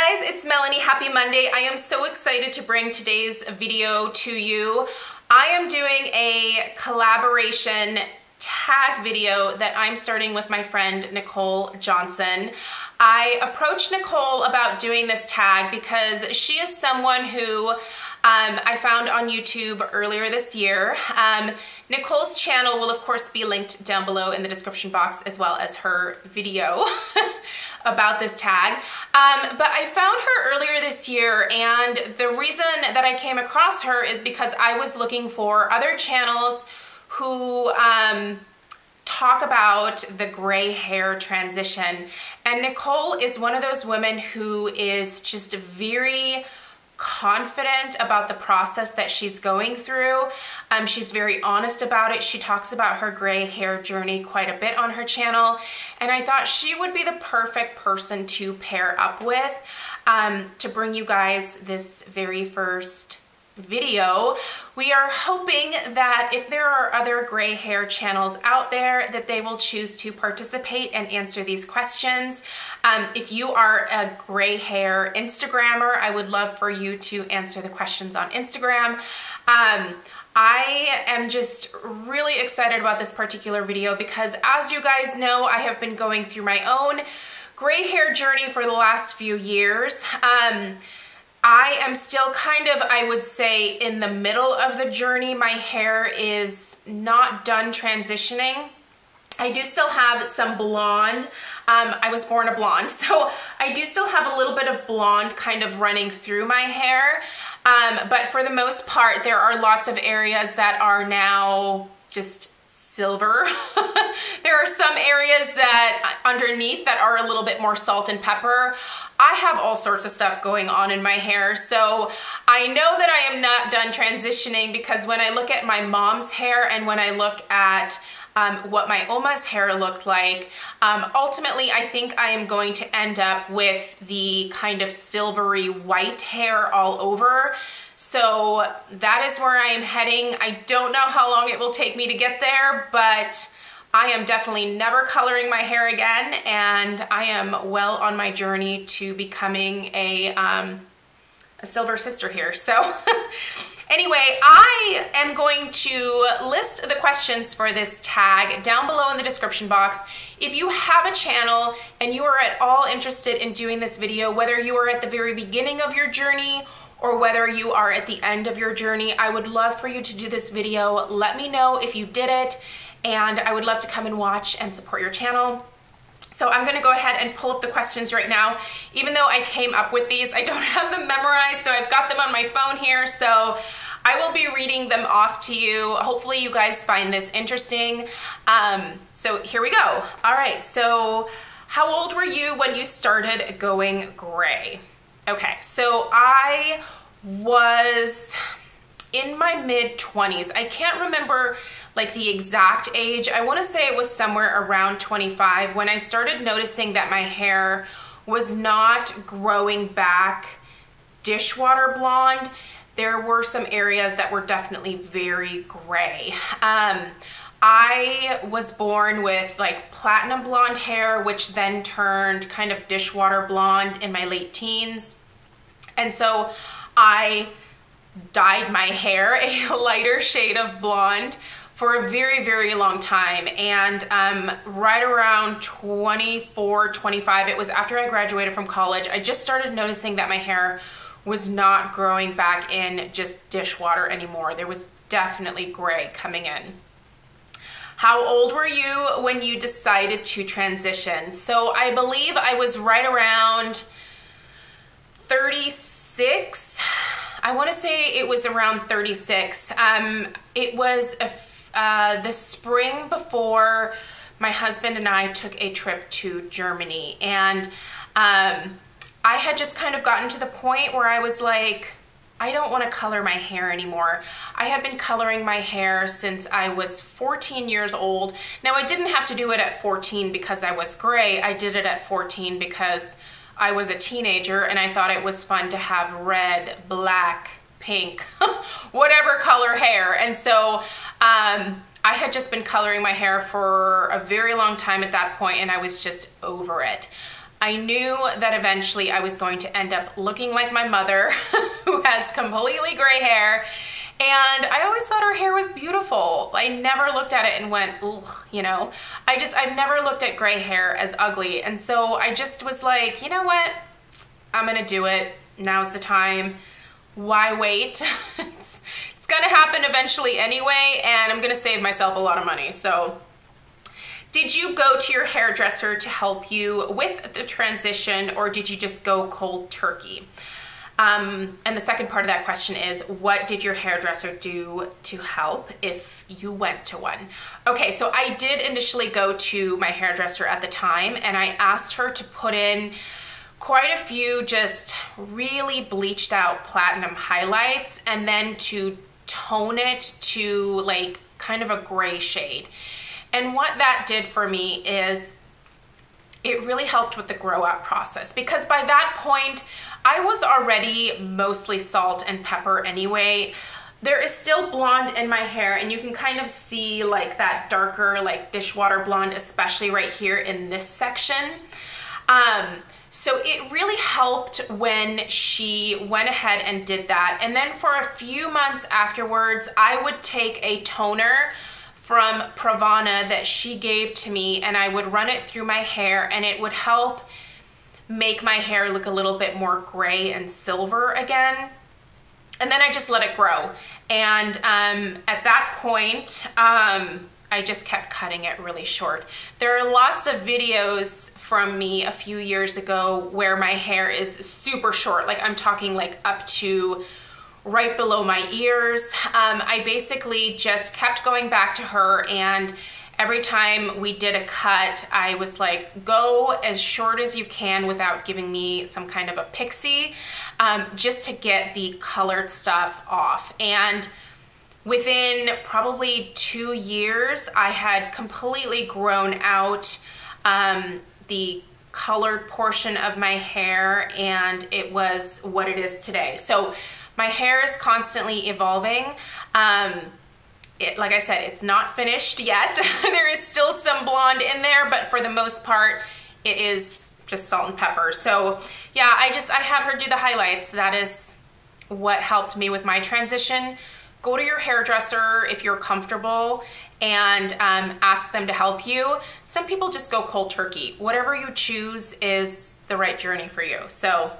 guys, it's Melanie. Happy Monday. I am so excited to bring today's video to you. I am doing a collaboration tag video that I'm starting with my friend Nikol Johnson. I approached Nikol about doing this tag because she is someone who I found on YouTube earlier this year. Nikol's channel will of course be linked down below in the description box, as well as her video about this tag. But I found her earlier this year, and the reason that I came across her is because I was looking for other channels who talk about the gray hair transition. And Nikol is one of those women who is just very confident about the process that she's going through. She's very honest about it. She talks about her gray hair journey quite a bit on her channel, and I thought she would be the perfect person to pair up with to bring you guys this very first video. We are hoping that if there are other gray hair channels out there, that they will choose to participate and answer these questions. If you are a gray hair Instagrammer, I would love for you to answer the questions on Instagram. I am just really excited about this particular video because, as you guys know, I have been going through my own gray hair journey for the last few years. I am still kind of, I would say, in the middle of the journey. My hair is not done transitioning. I do still have some blonde. I was born a blonde, so I do still have a little bit of blonde kind of running through my hair. But for the most part, there are lots of areas that are now just silver. There are some areas that underneath that are a little bit more salt and pepper. I have all sorts of stuff going on in my hair, so I know that I am not done transitioning, because when I look at my mom's hair and when I look at what my Oma's hair looked like, ultimately I think I am going to end up with the kind of silvery white hair all over. So that is where I am heading. I don't know how long it will take me to get there, but I am definitely never coloring my hair again, and I am well on my journey to becoming a silver sister here. So anyway, I am going to list the questions for this tag down below in the description box. If you have a channel and you are at all interested in doing this video, whether you are at the very beginning of your journey or whether you are at the end of your journey, I would love for you to do this video. Let me know if you did it, and I would love to come and watch and support your channel. So I'm gonna go ahead and pull up the questions right now. Even though I came up with these, I don't have them memorized, so I've got them on my phone here, so I will be reading them off to you. Hopefully you guys find this interesting. So here we go. All right, so how old were you when you started going gray? Okay, so I was in my mid-20s. I can't remember like the exact age. I want to say it was somewhere around 25 when I started noticing that my hair was not growing back dishwater blonde. There were some areas that were definitely very gray. I was born with like platinum blonde hair, which then turned kind of dishwater blonde in my late teens. And so I dyed my hair a lighter shade of blonde for a very, very long time. And right around 24, 25, it was after I graduated from college, I just started noticing that my hair was not growing back in just dishwater anymore. There was definitely gray coming in. How old were you when you decided to transition? So I believe I was right around 36. I want to say it was around 36. It was the spring before my husband and I took a trip to Germany, and I had just kind of gotten to the point where I was like, I don't want to color my hair anymore. I had been coloring my hair since I was 14 years old. Now, I didn't have to do it at 14 because I was gray. I did it at 14 because I was a teenager and I thought it was fun to have red, black, pink, whatever color hair. And so I had just been coloring my hair for a very long time at that point, and I was just over it. I knew that eventually I was going to end up looking like my mother, who has completely gray hair. And I always thought her hair was beautiful. I never looked at it and went, ugh, you know. I've never looked at gray hair as ugly. And so I just was like, you know what? I'm gonna do it. Now's the time. Why wait? It's gonna happen eventually anyway, and I'm gonna save myself a lot of money. So, did you go to your hairdresser to help you with the transition, or did you just go cold turkey? And the second part of that question is, what did your hairdresser do to help if you went to one? Okay, so I did initially go to my hairdresser at the time, and I asked her to put in quite a few just really bleached out platinum highlights, and then to tone it to like kind of a gray shade. And what that did for me is it really helped with the grow out process, because by that point I was already mostly salt and pepper anyway. There is still blonde in my hair, and you can kind of see like that darker like dishwater blonde, especially right here in this section. So it really helped when she went ahead and did that. And then for a few months afterwards, I would take a toner from Pravana that she gave to me, and I would run it through my hair, and it would help make my hair look a little bit more gray and silver again. And then I just let it grow. And at that point, I just kept cutting it really short. There are lots of videos from me a few years ago where my hair is super short. Like I'm talking like up to right below my ears. I basically just kept going back to her, and every time we did a cut, I was like, go as short as you can without giving me some kind of a pixie, just to get the colored stuff off. And within probably 2 years, I had completely grown out the colored portion of my hair, and it was what it is today. So my hair is constantly evolving. Like I said, it's not finished yet. There is still some blonde in there, but for the most part, it is just salt and pepper. So yeah, I had her do the highlights. That is what helped me with my transition. Go to your hairdresser if you're comfortable and ask them to help you. Some people just go cold turkey. Whatever you choose is the right journey for you. So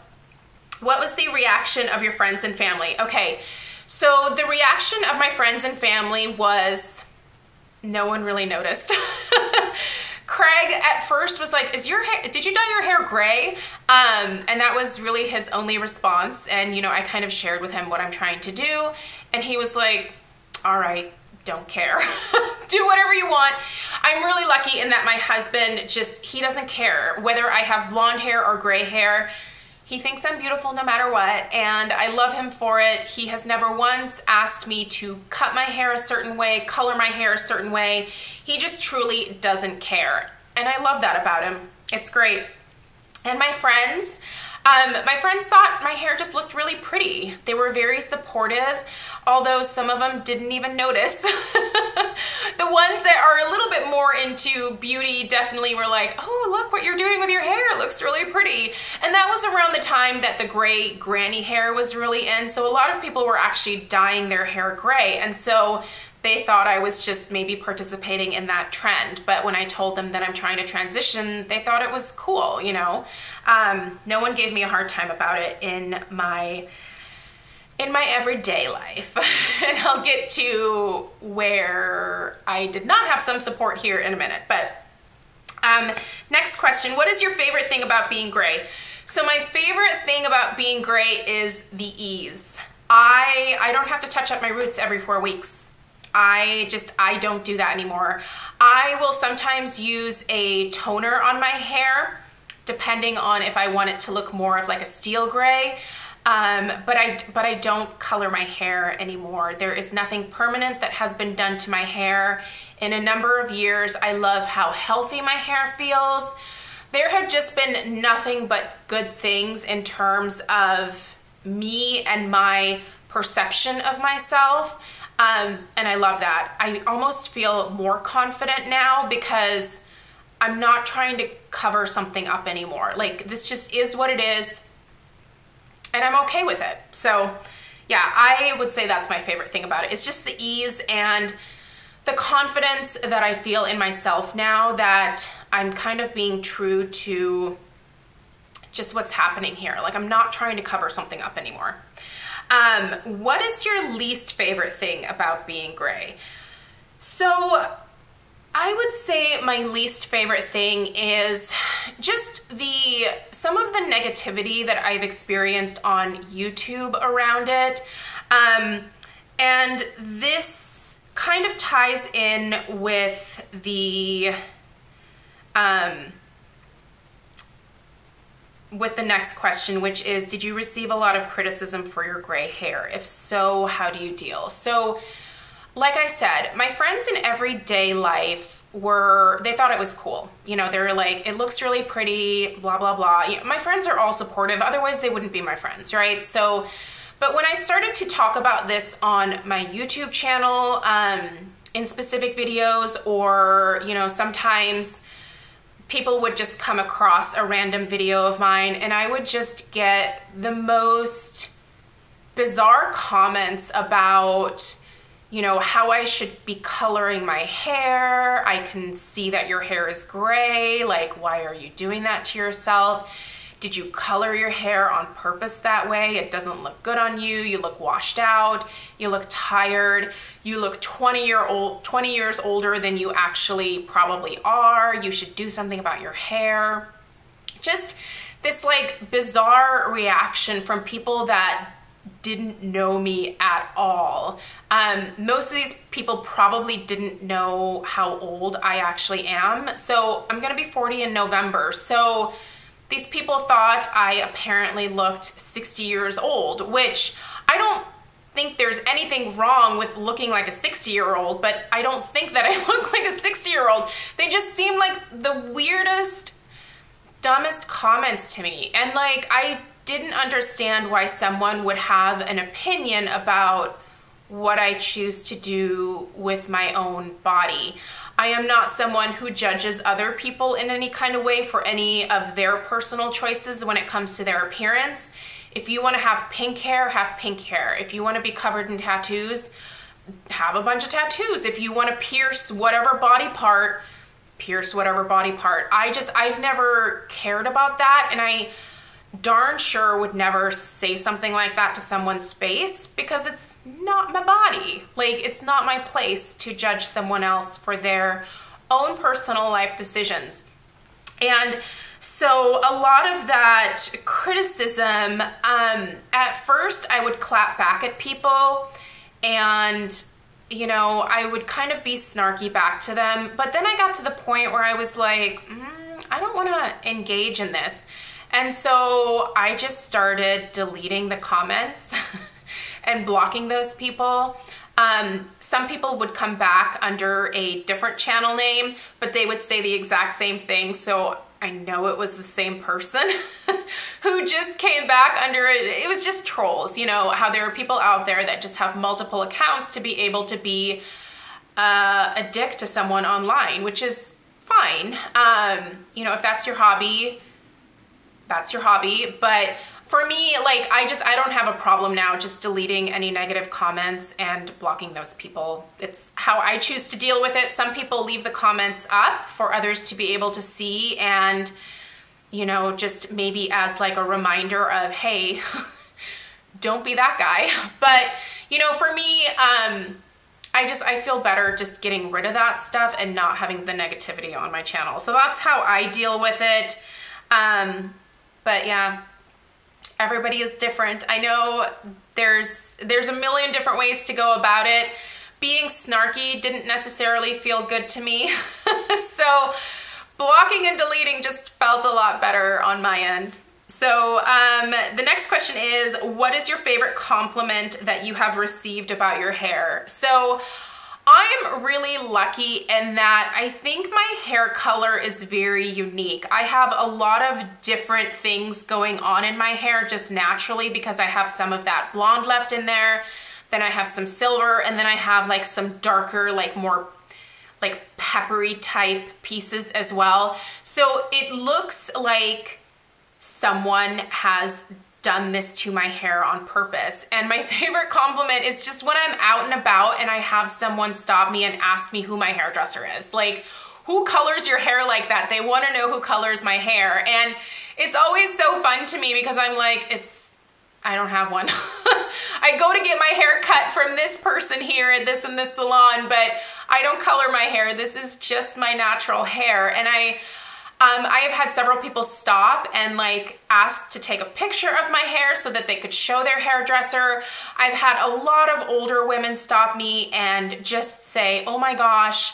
what was the reaction of your friends and family? Okay. So the reaction of my friends and family was no one really noticed. Craig at first was like, did you dye your hair gray? And that was really his only response. And you know, I kind of shared with him what I'm trying to do. And he was like, all right, don't care. Do whatever you want. I'm really lucky in that my husband he doesn't care whether I have blonde hair or gray hair. He thinks I'm beautiful no matter what, and I love him for it. He has never once asked me to cut my hair a certain way, color my hair a certain way. He just truly doesn't care, and I love that about him. It's great. And my friends thought my hair just looked really pretty. They were very supportive, although some of them didn't even notice. The ones that are a little bit more into beauty definitely were like, oh, look what you're doing with your hair. It looks really pretty. And that was around the time that the gray granny hair was really in. So a lot of people were actually dyeing their hair gray. And so they thought I was just maybe participating in that trend. But when I told them that I'm trying to transition, they thought it was cool, you know? No one gave me a hard time about it in my everyday life. And I'll get to where I did not have some support here in a minute. But next question, what is your favorite thing about being gray? So my favorite thing about being gray is the ease. I don't have to touch up my roots every 4 weeks. I don't do that anymore. I will sometimes use a toner on my hair, depending on if I want it to look more of like a steel gray. But I don't color my hair anymore. There is nothing permanent that has been done to my hair in a number of years. I love how healthy my hair feels. There have just been nothing but good things in terms of me and my perception of myself. And I love that. I almost feel more confident now because I'm not trying to cover something up anymore. Like, this just is what it is, and I'm okay with it. So yeah, I would say that's my favorite thing about it. It's just the ease and the confidence that I feel in myself now that I'm kind of being true to just what's happening here. Like, I'm not trying to cover something up anymore. What is your least favorite thing about being gray? So I would say my least favorite thing is just some of the negativity that I've experienced on YouTube around it. And this kind of ties in with the next question, which is, did you receive a lot of criticism for your gray hair? If so, how do you deal? So, like I said, my friends in everyday life they thought it was cool. You know, they're like, it looks really pretty, blah, blah, blah. My friends are all supportive. Otherwise, they wouldn't be my friends, right? So, but when I started to talk about this on my YouTube channel, in specific videos, or, you know, sometimes people would just come across a random video of mine and I would just get the most bizarre comments about, you know, how I should be coloring my hair. I can see that your hair is gray. Like, why are you doing that to yourself? Did you color your hair on purpose that way? It doesn't look good on you. You look washed out. You look tired. You look 20 years older than you actually probably are. You should do something about your hair. Just this like bizarre reaction from people that didn't know me at all. Most of these people probably didn't know how old I actually am. So I'm gonna be 40 in November. So these people thought I apparently looked 60 years old, which I don't think there's anything wrong with looking like a 60-year-old, but I don't think that I look like a 60-year-old. They just seem like the weirdest, dumbest comments to me. And like, I didn't understand why someone would have an opinion about what I choose to do with my own body. I am not someone who judges other people in any kind of way for any of their personal choices when it comes to their appearance. If you want to have pink hair, have pink hair. If you want to be covered in tattoos, have a bunch of tattoos. If you want to pierce whatever body part, pierce whatever body part. I've never cared about that, and I darn sure would never say something like that to someone's face because it's not my body. Like, it's not my place to judge someone else for their own personal life decisions. And so a lot of that criticism, at first I would clap back at people and, you know, I would kind of be snarky back to them. But then I got to the point where I was like, I don't want to engage in this. And so I just started deleting the comments and blocking those people. Some people would come back under a different channel name, but they would say the exact same thing. So I know it was the same person who just came back under it. It was just trolls, you know, how there are people out there that just have multiple accounts to be able to be a dick to someone online, which is fine. You know, if that's your hobby, that's your hobby. But for me, like, I don't have a problem now just deleting any negative comments and blocking those people. It's how I choose to deal with it. Some people leave the comments up for others to be able to see and, you know, just maybe as like a reminder of, hey, don't be that guy. But, you know, for me, I feel better just getting rid of that stuff and not having the negativity on my channel. So that's how I deal with it. But yeah, everybody is different. I know there's a million different ways to go about it. Being snarky didn't necessarily feel good to me. So blocking and deleting just felt a lot better on my end. So the next question is, what is your favorite compliment that you have received about your hair? So I'm really lucky in that I think my hair color is very unique. I have a lot of different things going on in my hair just naturally because I have some of that blonde left in there, then I have some silver, and then I have like some darker, like more like peppery type pieces as well. So it looks like someone has done this to my hair on purpose. And my favorite compliment is just when I'm out and about and I have someone stop me and ask me who my hairdresser is. Like, who colors your hair like that? They want to know who colors my hair. And it's always so fun to me because I'm like, I don't have one. I go to get my hair cut from this person here at this and this salon, but I don't color my hair. This is just my natural hair. And I have had several people stop and like ask to take a picture of my hair so that they could show their hairdresser. I've had a lot of older women stop me and just say, oh my gosh,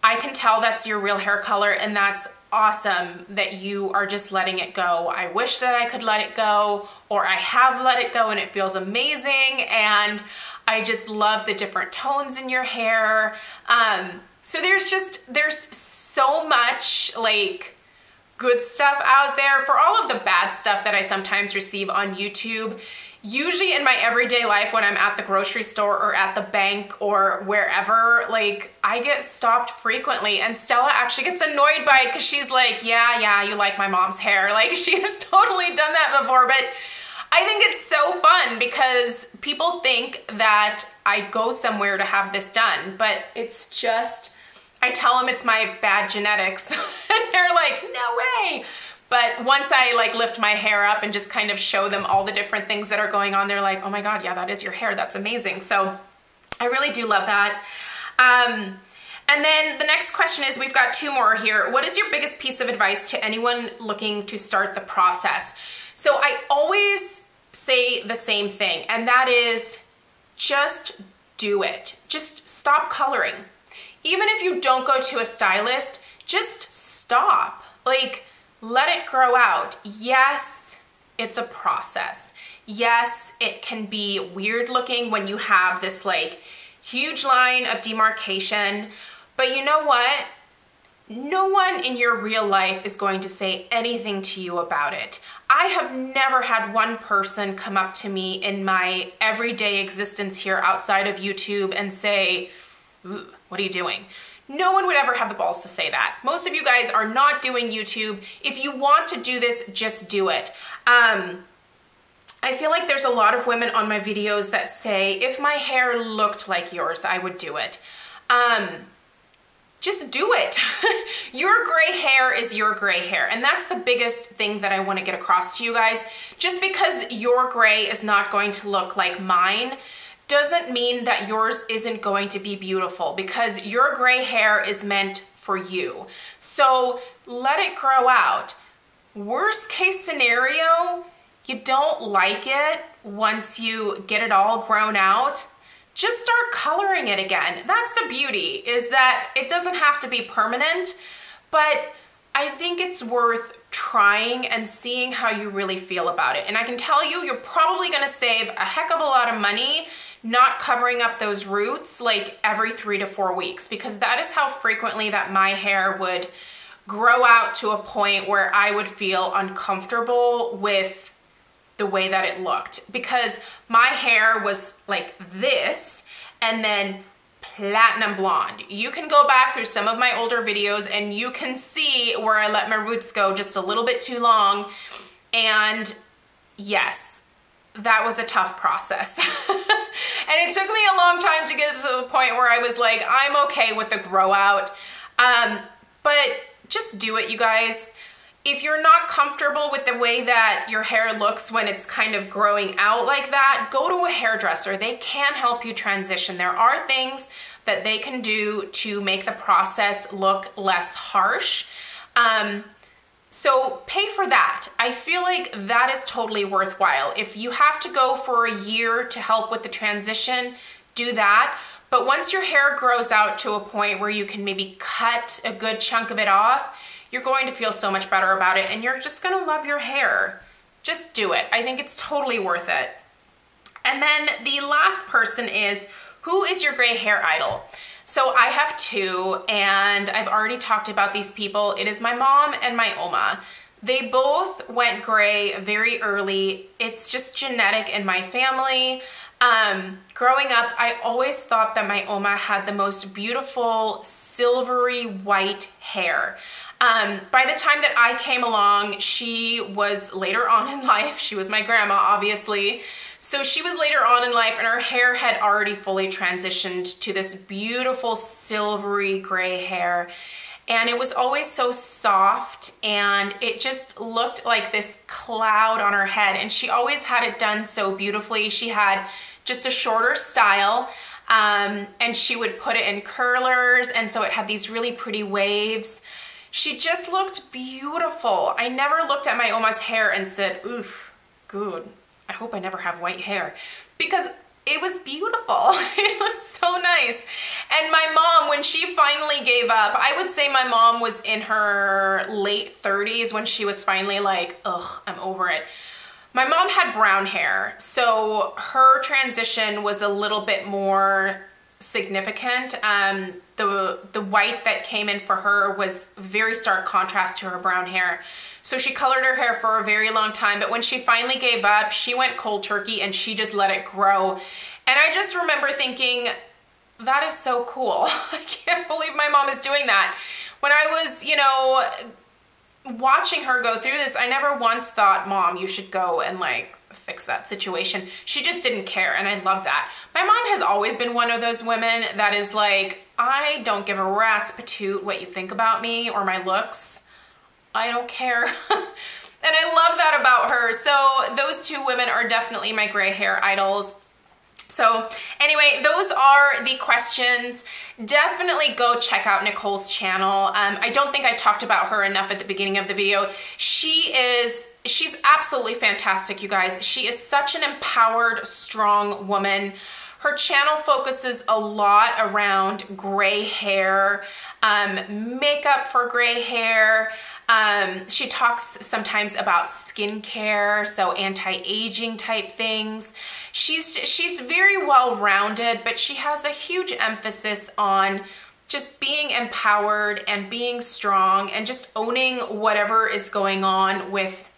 I can tell that's your real hair color, and that's awesome that you are just letting it go. I wish that I could let it go, or I have let it go and it feels amazing, and I just love the different tones in your hair. So there's so much like good stuff out there for all of the bad stuff that I sometimes receive on YouTube. Usually in my everyday life when I'm at the grocery store or at the bank or wherever, like I get stopped frequently, and Stella actually gets annoyed by it because she's like, yeah, you like my mom's hair. Like she has totally done that before, but I think it's so fun because people think that I go somewhere to have this done, but it's just, I tell them it's my bad genetics and they're like, no way. But once I like lift my hair up and just kind of show them all the different things that are going on, they're like, oh my God, yeah, that is your hair. That's amazing. So I really do love that. And then the next question is, we've got two more here. What is your biggest piece of advice to anyone looking to start the process? So I always say the same thing, and that is just do it. Just stop coloring. Even if you don't go to a stylist, just stop. Like, let it grow out. Yes, it's a process. Yes, it can be weird looking when you have this like huge line of demarcation, but you know what? No one in your real life is going to say anything to you about it. I have never had one person come up to me in my everyday existence here outside of YouTube and say, what are you doing? No one would ever have the balls to say that. Most of you guys are not doing YouTube. If you want to do this, just do it. I feel like there's a lot of women on my videos that say, if my hair looked like yours, I would do it. Just do it. Your gray hair is your gray hair. And that's the biggest thing that I want to get across to you guys. Just because your gray is not going to look like mine doesn't mean that yours isn't going to be beautiful, because your gray hair is meant for you. So let it grow out. Worst case scenario, you don't like it once you get it all grown out, just start coloring it again. That's the beauty, is that it doesn't have to be permanent, but I think it's worth trying and seeing how you really feel about it. And I can tell you, you're probably gonna save a heck of a lot of money not covering up those roots like every 3 to 4 weeks, because that is how frequently that my hair would grow out to a point where I would feel uncomfortable with the way that it looked, because my hair was like this and then platinum blonde. You can go back through some of my older videos and you can see where I let my roots go just a little bit too long. And yes, that was a tough process. And it took me a long time to get to the point where I was like, I'm okay with the grow out. But just do it, you guys. If you're not comfortable with the way that your hair looks when it's kind of growing out like that, go to a hairdresser. They can help you transition. There are things that they can do to make the process look less harsh. So pay for that. I feel like that is totally worthwhile. If you have to go for a year to help with the transition, do that. But once your hair grows out to a point where you can maybe cut a good chunk of it off, you're going to feel so much better about it, and you're just gonna love your hair. Just do it. I think it's totally worth it. And then the last person is, who is your gray hair idol? So I have two, and I've already talked about these people. It is my mom and my Oma. They both went gray very early. It's just genetic in my family. Growing up, I always thought that my Oma had the most beautiful silvery white hair. By the time that I came along, she was later on in life. She was my grandma, obviously. So she was later on in life and her hair had already fully transitioned to this beautiful silvery gray hair. And it was always so soft and it just looked like this cloud on her head. And she always had it done so beautifully. She had just a shorter style and she would put it in curlers. And so it had these really pretty waves. She just looked beautiful. I never looked at my Oma's hair and said, oof, good. I hope I never have white hair, because it was beautiful. It looked so nice. And my mom, when she finally gave up, I would say my mom was in her late 30s when she was finally like, ugh, I'm over it. My mom had brown hair, so her transition was a little bit more significant. The white that came in for her was very stark contrast to her brown hair. So she colored her hair for a very long time, but when she finally gave up, she went cold turkey and she just let it grow. And I just remember thinking, that is so cool. I can't believe my mom is doing that. When I was, you know, watching her go through this, I never once thought, Mom, you should go and like fix that situation. She just didn't care, and I love that. My mom has always been one of those women that is like, I don't give a rat's patoot what you think about me or my looks. I don't care. And I love that about her. So those two women are definitely my gray hair idols. So anyway, those are the questions. Definitely go check out Nikol's channel. I don't think I talked about her enough at the beginning of the video. She's absolutely fantastic, you guys. She is such an empowered, strong woman. Her channel focuses a lot around gray hair, makeup for gray hair. She talks sometimes about skincare, so anti-aging type things. She's very well-rounded, but she has a huge emphasis on just being empowered and being strong and just owning whatever is going on with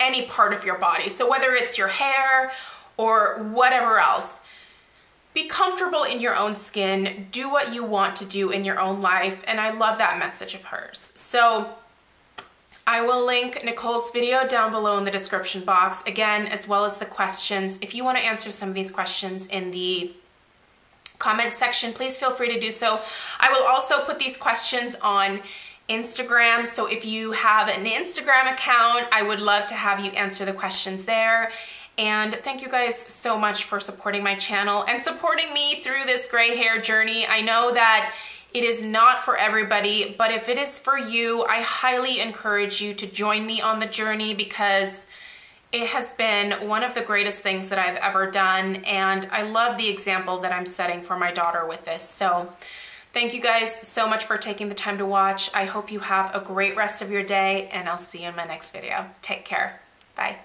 any part of your body. So whether it's your hair or whatever else, be comfortable in your own skin, do what you want to do in your own life, and I love that message of hers. So I will link Nikol's video down below in the description box, again, as well as the questions. If you want to answer some of these questions in the comment section, please feel free to do so. I will also put these questions on Instagram, so if you have an Instagram account, I would love to have you answer the questions there. And thank you guys so much for supporting my channel and supporting me through this gray hair journey. I know that it is not for everybody, but if it is for you, I highly encourage you to join me on the journey, because it has been one of the greatest things that I've ever done, and I love the example that I'm setting for my daughter with this. So thank you guys so much for taking the time to watch. I hope you have a great rest of your day, and I'll see you in my next video. Take care. Bye.